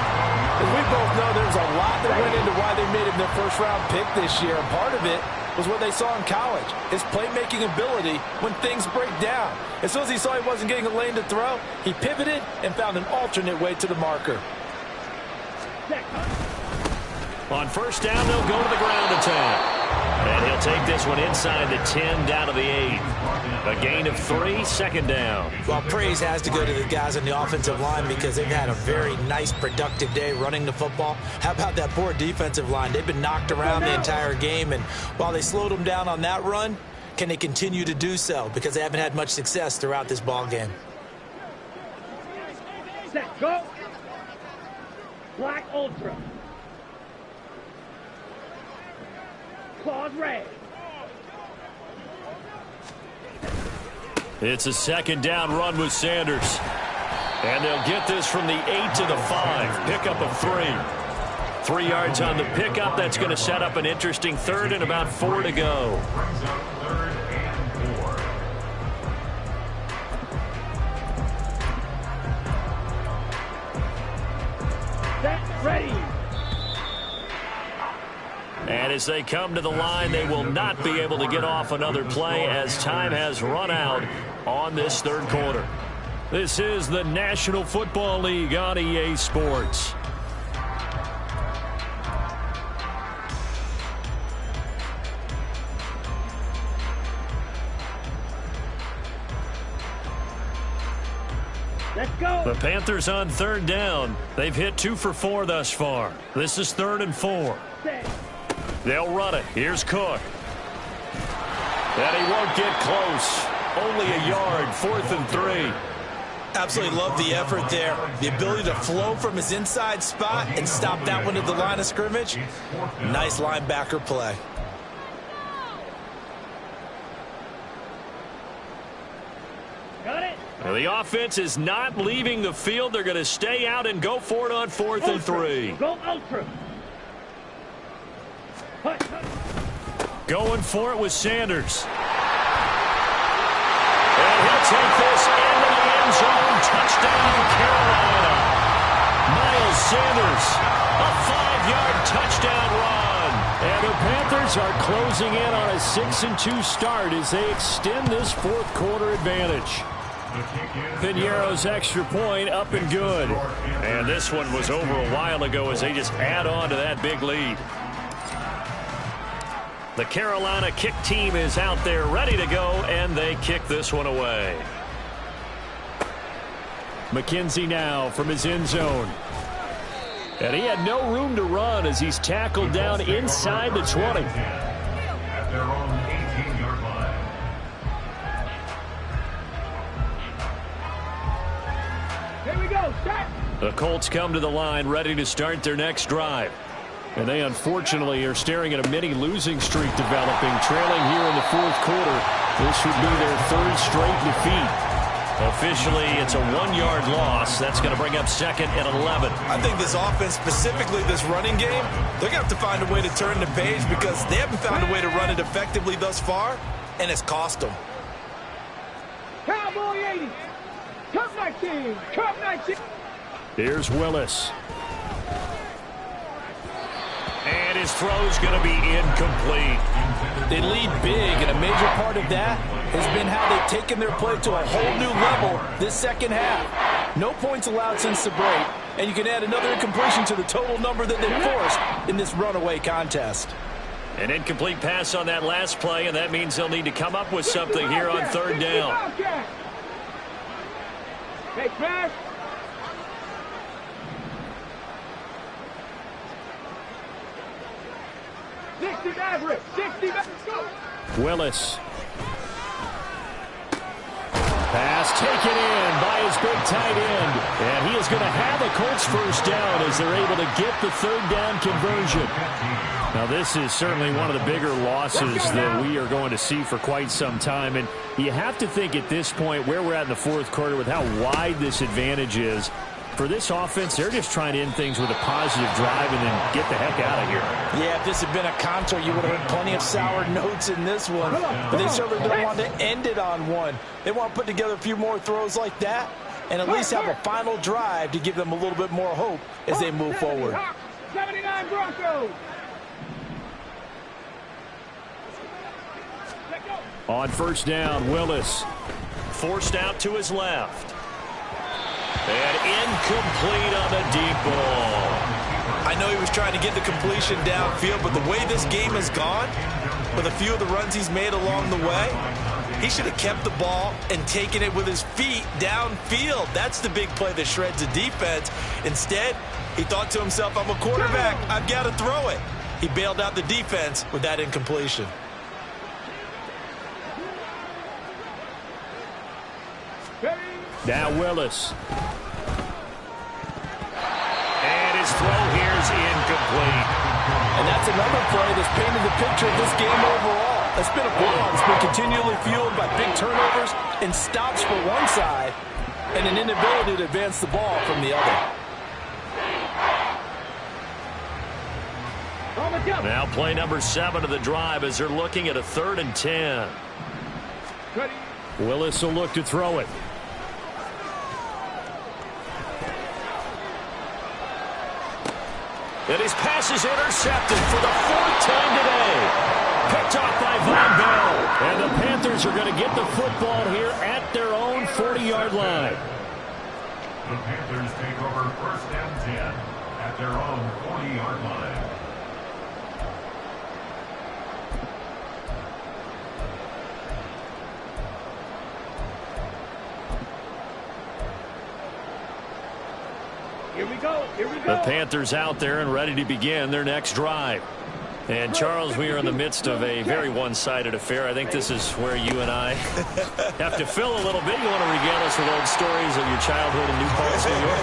[SPEAKER 6] As we both know, there's a lot that went into why they made him their first-round pick this year. And part of it was what they saw in college, his playmaking ability when things break down. As soon as he saw he wasn't getting a lane to throw, he pivoted and found an alternate way to the marker.
[SPEAKER 4] On 1st down, they'll go to the ground attack. And he'll take this one inside the 10 down to the 8. A gain of 3, 2nd down.
[SPEAKER 3] Well, praise has to go to the guys on the offensive line because they've had a very nice, productive day running the football. How about that poor defensive line? They've been knocked around the entire game, and while they slowed them down on that run, can they continue to do so? Because they haven't had much success throughout this ball game.
[SPEAKER 5] Set, go. Black Ultra. Claws red.
[SPEAKER 4] It's a 2nd down run with Sanders. And they'll get this from the 8 to the 5. Pickup of 3. 3 yards on the pickup. That's going to set up an interesting 3rd and about 4 to go.
[SPEAKER 5] Set, ready.
[SPEAKER 4] And as they come to the line, they will not be able to get off another play as time has run out on this 3rd quarter. This is the National Football League on EA Sports.
[SPEAKER 5] Let's go.
[SPEAKER 4] The Panthers on 3rd down. They've hit 2 for 4 thus far. This is 3rd and 4.
[SPEAKER 5] Set.
[SPEAKER 4] They'll run it. Here's Cook. And he won't get close. Only a yard. 4th and 3.
[SPEAKER 3] Absolutely love the effort there. The ability to flow from his inside spot and stop that one at the line of scrimmage. Nice linebacker play.
[SPEAKER 5] Got it.
[SPEAKER 4] Now the offense is not leaving the field. They're going to stay out and go for it on 4th and 3.
[SPEAKER 5] Go Ultra. Hut, hut.
[SPEAKER 4] Going for it with Sanders. And he'll take this into the end zone. Touchdown, Carolina. Miles Sanders, a 5-yard touchdown run. And the Panthers are closing in on a 6-2 start as they extend this 4th quarter advantage. Piñeiro's extra point up and good. And this one was over a while ago as they just add on to that big lead. The Carolina kick team is out there ready to go, and they kick this one away. McKenzie now from his end zone. And he had no room to run as he's tackled down inside the 20.
[SPEAKER 2] At their own 18-yard line.
[SPEAKER 4] The Colts come to the line ready to start their next drive. And they unfortunately are staring at a mini losing streak developing, trailing here in the fourth quarter. This would be their third straight defeat. Officially, it's a 1-yard loss. That's going to bring up second and 11.
[SPEAKER 3] I think this offense, specifically this running game, they're going to have to find a way to turn the page because they haven't found a way to run it effectively thus far, and it's cost them.
[SPEAKER 5] Cowboy 80. Cup 19. Cup 19.
[SPEAKER 4] Here's Willis. And his throw's going to be incomplete.
[SPEAKER 6] They lead big, and a major part of that has been how they've taken their play to a whole new level this second half. No points allowed since the break, and you can add another incompletion to the total number that they forced in this runaway contest.
[SPEAKER 4] An incomplete pass on that last play, and that means they'll need to come up with something here on third down.
[SPEAKER 5] Hey, Crash.
[SPEAKER 4] Willis. Pass taken in by his big tight end. And he is going to have a Colts first down as they're able to get the third down conversion. Now, this is certainly one of the bigger losses that we are going to see for quite some time. And you have to think at this point where we're at in the fourth quarter with how wide this advantage is. For this offense, they're just trying to end things with a positive drive and then get the heck out of here.
[SPEAKER 6] Yeah, if this had been a concert, you would have heard plenty of sour notes in this one. But they certainly don't want to end it on one. They want to put together a few more throws like that and at least have a final drive to give them a little bit more hope as they move forward.
[SPEAKER 5] 79 Broncos.
[SPEAKER 4] On first down, Willis. Forced out to his left. And incomplete on the deep ball.
[SPEAKER 3] I know he was trying to get the completion downfield, but the way this game has gone, with a few of the runs he's made along the way, he should have kept the ball and taken it with his feet downfield. That's the big play that shreds the defense. Instead, he thought to himself, I'm a quarterback, I've got to throw it. He bailed out the defense with that incompletion.
[SPEAKER 4] Now Willis. And his throw here is incomplete.
[SPEAKER 6] And that's another play that's painted the picture of this game overall. It's been a blowout. It's been continually fueled by big turnovers and stops for one side and an inability to advance the ball from the other.
[SPEAKER 4] Now play number 7 of the drive as they're looking at a 3rd and 10. Willis will look to throw it. And his pass is intercepted for the 4th time today. Picked off by Von Bell. And the Panthers are going to get the football here at their own 40-yard line.
[SPEAKER 2] The Panthers take over 1st and 10 at their own 40-yard line.
[SPEAKER 5] Here we go. Here we go.
[SPEAKER 4] The Panthers out there and ready to begin their next drive. And, Charles, we are in the midst of a very one-sided affair. I think this is where you and I have to fill a little bit. You want to regale us with old stories of your childhood in New Paltz, New York?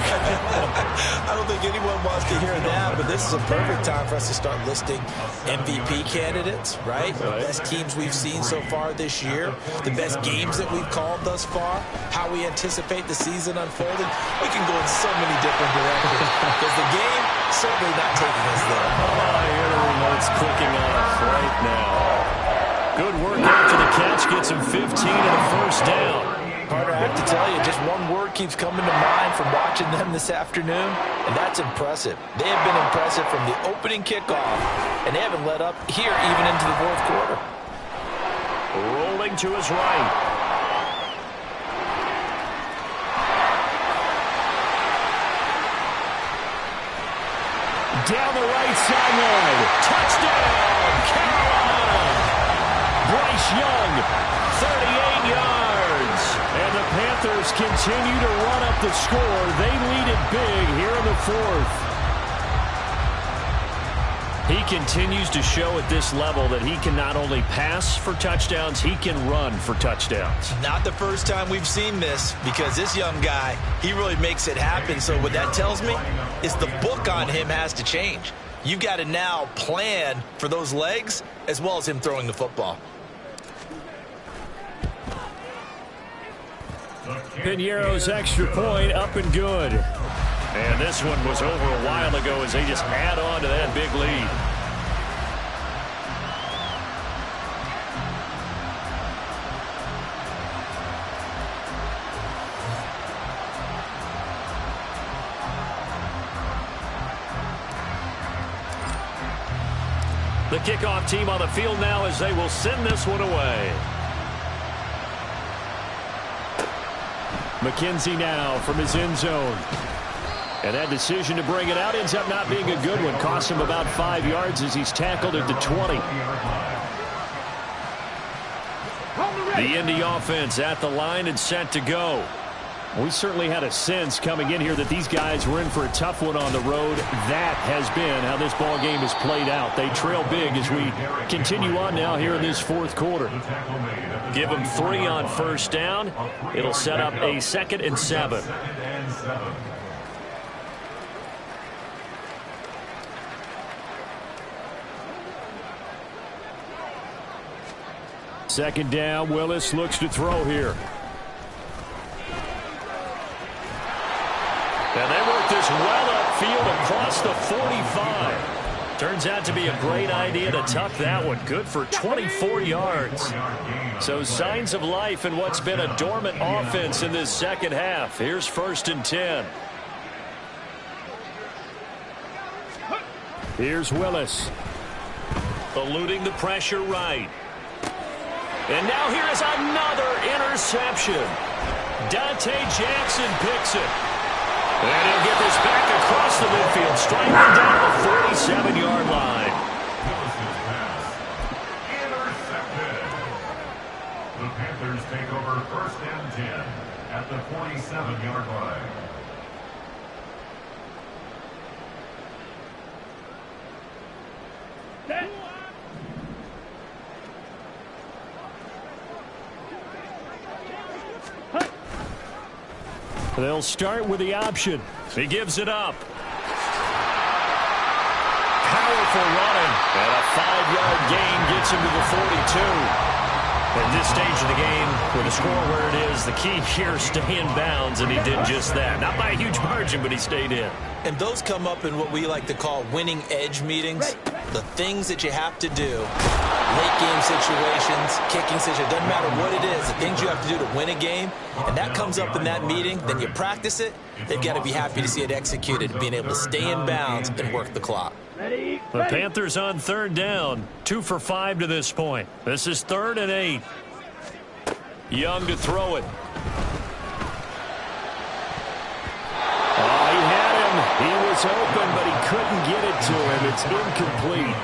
[SPEAKER 3] I don't think anyone wants to hear that, but this is a perfect time for us to start listing MVP candidates, right? The best teams we've seen so far this year, the best games that we've called thus far, how we anticipate the season unfolding. We can go in so many different directions because the game certainly not taking us there.
[SPEAKER 4] I hear the remote's clicking off right now. Good work after the catch. Gets him 15 and a first down.
[SPEAKER 6] Carter, I have to tell you, just one word keeps coming to mind from watching them this afternoon, and that's impressive. They have been impressive from the opening kickoff, and they haven't let up here even into the fourth quarter.
[SPEAKER 4] Rolling to his right. Down the right sideline. Touchdown, Carolina. Bryce Young, 38 yards. And the Panthers continue to run up the score. They lead it big here in the 4th. He continues to show at this level that he can not only pass for touchdowns, he can run for touchdowns.
[SPEAKER 3] Not the first time we've seen this, because this young guy, he really makes it happen. So what that tells me is the book on him has to change. You've got to now plan for those legs as well as him throwing the football.
[SPEAKER 4] Piñeiro's extra point up and good. And this one was over a while ago as they just add on to that big lead. The kickoff team on the field now as they will send this one away. McKenzie now from his end zone. And that decision to bring it out ends up not being a good one. Cost him about 5 yards as he's tackled at the 20. The Indy offense at the line and set to go. We certainly had a sense coming in here that these guys were in for a tough one on the road. That has been how this ball game has played out. They trail big as we continue on now here in this fourth quarter. Give them 3 on first down. It'll set up a 2nd and 7. Second down, Willis looks to throw here. And they work this well upfield across the 45. Turns out to be a great idea to tuck that one. Good for 24 yards. So signs of life in what's been a dormant offense in this second half. Here's 1st and 10. Here's Willis. Eluding the pressure right. And now here is another interception. Dante Jackson picks it. And he'll get this back across the midfield, striking down the 47-yard line.
[SPEAKER 2] Intercepted. The Panthers take over 1st and 10 at the 47-yard line.
[SPEAKER 4] They'll start with the option. He gives it up. Powerful running. And a 5-yard gain gets him to the 42. At this stage of the game, with the score where it is, the key here, stay in bounds, and he did just that. Not by a huge margin, but he stayed in.
[SPEAKER 3] And those come up in what we like to call winning edge meetings. The things that you have to do, late game situations, kicking situations, doesn't matter what it is, the things you have to do to win a game, and that comes up in that meeting, then you practice it, they've got to be happy to see it executed, being able to stay in bounds and work the clock.
[SPEAKER 4] The Panthers on 3rd down, 2 for 5 to this point. This is 3rd and 8. Young to throw it. Oh, he had him. He was open, but he couldn't get it to him. It's incomplete.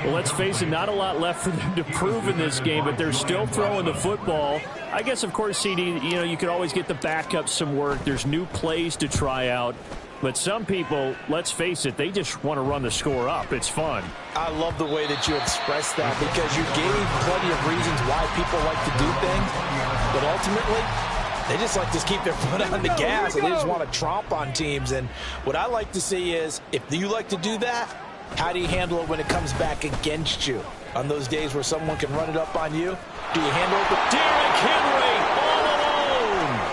[SPEAKER 4] Well, let's face it, not a lot left for them to prove in this game, but they're still throwing the football. I guess, of course, CD, you could always get the backup some work. There's new plays to try out. But some people, let's face it, they just want to run the score up. It's fun.
[SPEAKER 6] I love the way that you expressed that, because you gave plenty of reasons why people like to do things. But ultimately, they just like to keep their foot on the gas, and they just want to tromp on teams. And what I like to see is, if you like to do that, how do you handle it when it comes back against you? On those days where someone can run it up on you, do you handle it?
[SPEAKER 4] Derrick Henry all alone.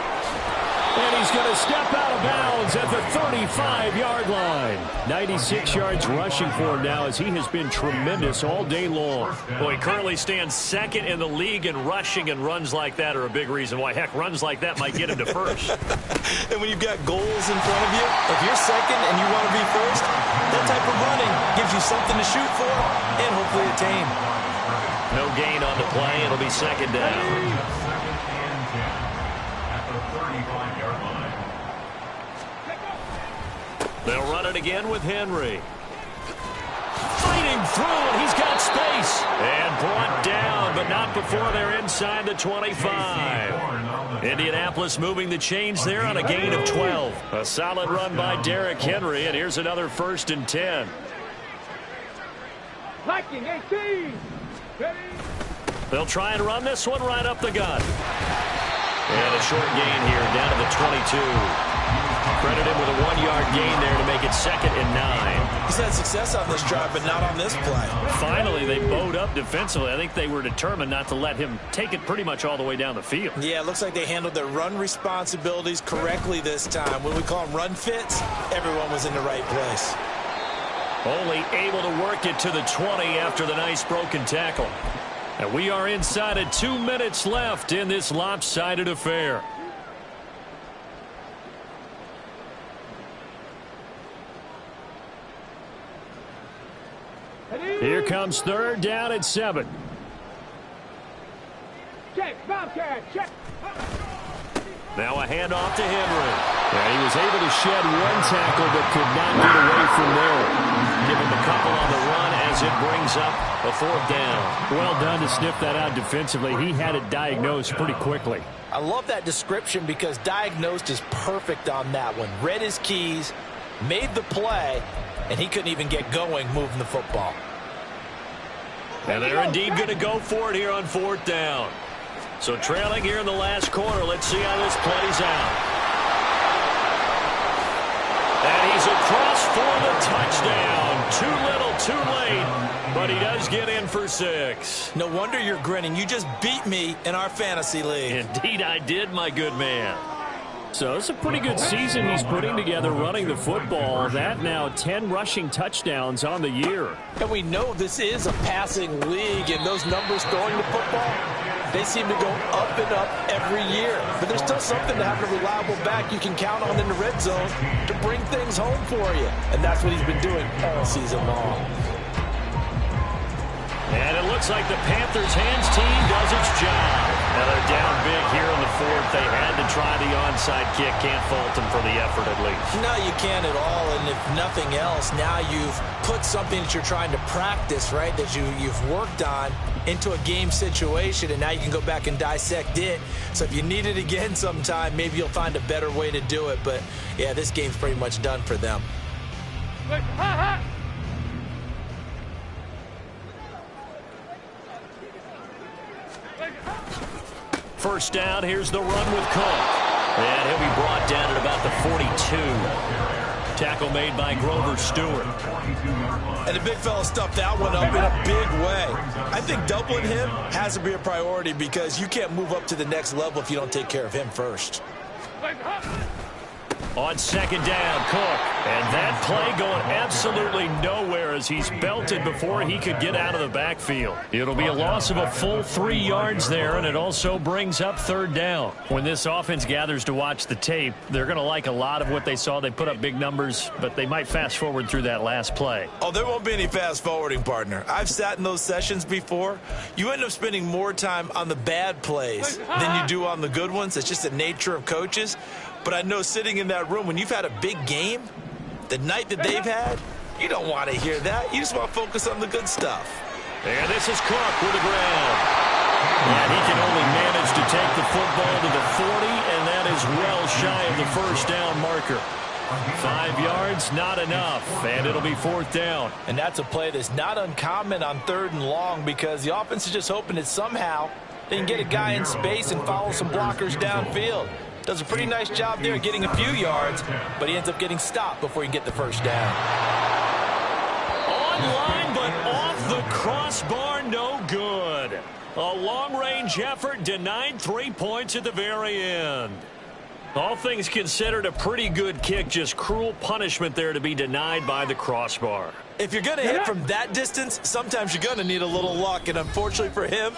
[SPEAKER 4] And he's going to step out of bounds at the 35-yard line. 96 yards rushing for him now, as he has been tremendous all day long. Well, he currently stands 2nd in the league in rushing, and runs like that are a big reason why. Heck, runs like that might get him to 1st.
[SPEAKER 3] And when you've got goals in front of you, if you're 2nd and you want to be 1st, that type of running gives you something to shoot for and hopefully attain.
[SPEAKER 4] No gain on the play. It'll be 2nd down. They'll run it again with Henry. Fighting through, and he's got space. And brought down, but not before they're inside the 25. Indianapolis moving the chains there on a gain of 12. A solid run by Derrick Henry, and here's another 1st and 10.
[SPEAKER 5] Liking 18. Ready?
[SPEAKER 4] They'll try and run this one right up the gut. And a short gain here, down to the 22. Credit him with a 1-yard gain there to make it 2nd and 9.
[SPEAKER 6] He's had success on this drive, but not on this play.
[SPEAKER 4] Finally, they bowed up defensively. I think they were determined not to let him take it pretty much all the way down the field.
[SPEAKER 6] Yeah, it looks like they handled their run responsibilities correctly this time. When we call them run fits, everyone was in the right place.
[SPEAKER 4] Only able to work it to the 20 after the nice broken tackle. And we are inside of 2 minutes left in this lopsided affair. Here comes 3rd down and 7.
[SPEAKER 5] Check, Bobcat, check.
[SPEAKER 4] Now a handoff to Henry. And he was able to shed 1 tackle but could not get away from there. Give him a couple on the run as it brings up a 4th down. Well done to sniff that out defensively. He had it diagnosed pretty quickly.
[SPEAKER 6] I love that description because diagnosed is perfect on that one. Read his keys, made the play, and he couldn't even get going moving the football.
[SPEAKER 4] And they're indeed going to go for it here on 4th down. So trailing here in the last quarter. Let's see how this plays out. And he's across for the touchdown. Too little, too late. But he does get in for 6.
[SPEAKER 6] No wonder you're grinning. You just beat me in our fantasy league.
[SPEAKER 4] Indeed I did, my good man. So it's a pretty good season he's putting together running the football. That now 10 rushing touchdowns on the year.
[SPEAKER 6] And we know this is a passing league, and those numbers throwing the football, they seem to go up and up every year. But there's still something to having a reliable back you can count on in the red zone to bring things home for you. And that's what he's been doing all season long.
[SPEAKER 4] And it looks like the Panthers' hands team does its job. Now they're down big here in the 4th. They had to try the onside kick. Can't fault them for the effort at least.
[SPEAKER 6] No, you can't at all. And if nothing else, now you've put something that you're trying to practice, right, that you've worked on into a game situation, and now you can go back and dissect it. So if you need it again sometime, maybe you'll find a better way to do it. But, yeah, this game's pretty much done for them.
[SPEAKER 4] First down, here's the run with Cook. And he'll be brought down at about the 42. Tackle made by Grover Stewart.
[SPEAKER 6] And the big fella stuffed that one up in a big way. I think doubling him has to be a priority because you can't move up to the next level if you don't take care of him first.
[SPEAKER 4] On 2nd down, Cook. And that play going absolutely nowhere as he's belted before he could get out of the backfield. It'll be a loss of a full 3 yards there, and it also brings up 3rd down. When this offense gathers to watch the tape, they're going to like a lot of what they saw. They put up big numbers, but they might fast forward through that last play.
[SPEAKER 6] Oh, there won't be any fast forwarding, partner. I've sat in those sessions before. You end up spending more time on the bad plays than you do on the good ones. It's just the nature of coaches. But I know sitting in that room, when you've had a big game, the night that they've had, you don't want to hear that. You just want to focus on the good stuff.
[SPEAKER 4] And this is Cook with the ground. And he can only manage to take the football to the 40, and that is well shy of the 1st down marker. 5 yards, not enough, and it'll be 4th down.
[SPEAKER 6] And that's a play that's not uncommon on 3rd and long because the offense is just hoping that somehow they can get a guy in space and follow some blockers downfield. Does a pretty nice job there getting a few yards, but he ends up getting stopped before he can get the 1st down.
[SPEAKER 4] Online, but off the crossbar, no good. A long-range effort denied 3 points at the very end. All things considered, a pretty good kick, just cruel punishment there to be denied by the crossbar.
[SPEAKER 6] If you're going to hit from that distance, sometimes you're going to need a little luck, and unfortunately for him,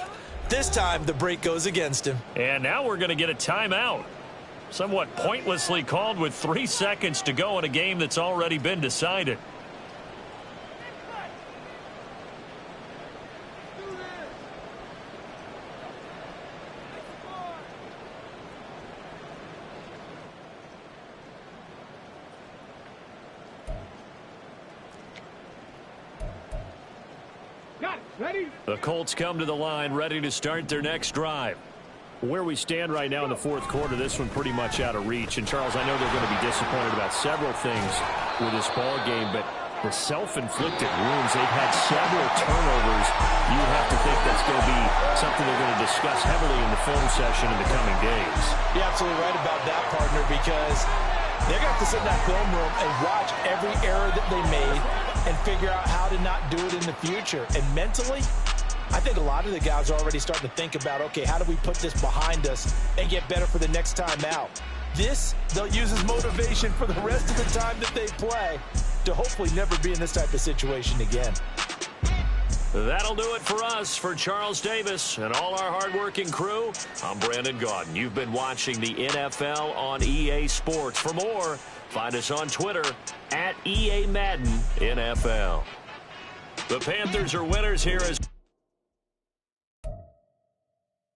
[SPEAKER 6] this time the break goes against him.
[SPEAKER 4] And now we're going to get a timeout. Somewhat pointlessly called with 3 seconds to go in a game that's already been decided.
[SPEAKER 5] Got it. Ready?
[SPEAKER 4] The Colts come to the line ready to start their next drive. Where we stand right now in the 4th quarter, this one pretty much out of reach. And, Charles, I know they're going to be disappointed about several things with this ball game, but the self-inflicted wounds. They've had several turnovers. You have to think that's going to be something they're going to discuss heavily in the film session in the coming days.
[SPEAKER 6] You're absolutely right about that, partner, because they're going to have to sit in that film room and watch every error that they made and figure out how to not do it in the future. And mentally, I think a lot of the guys are already starting to think about, okay, how do we put this behind us and get better for the next time out? This, they'll use as motivation for the rest of the time that they play to hopefully never be in this type of situation again.
[SPEAKER 4] That'll do it for us. For Charles Davis and all our hardworking crew, I'm Brandon Gaudin. You've been watching the NFL on EA Sports. For more, find us on Twitter @EA Madden NFL. The Panthers are winners here as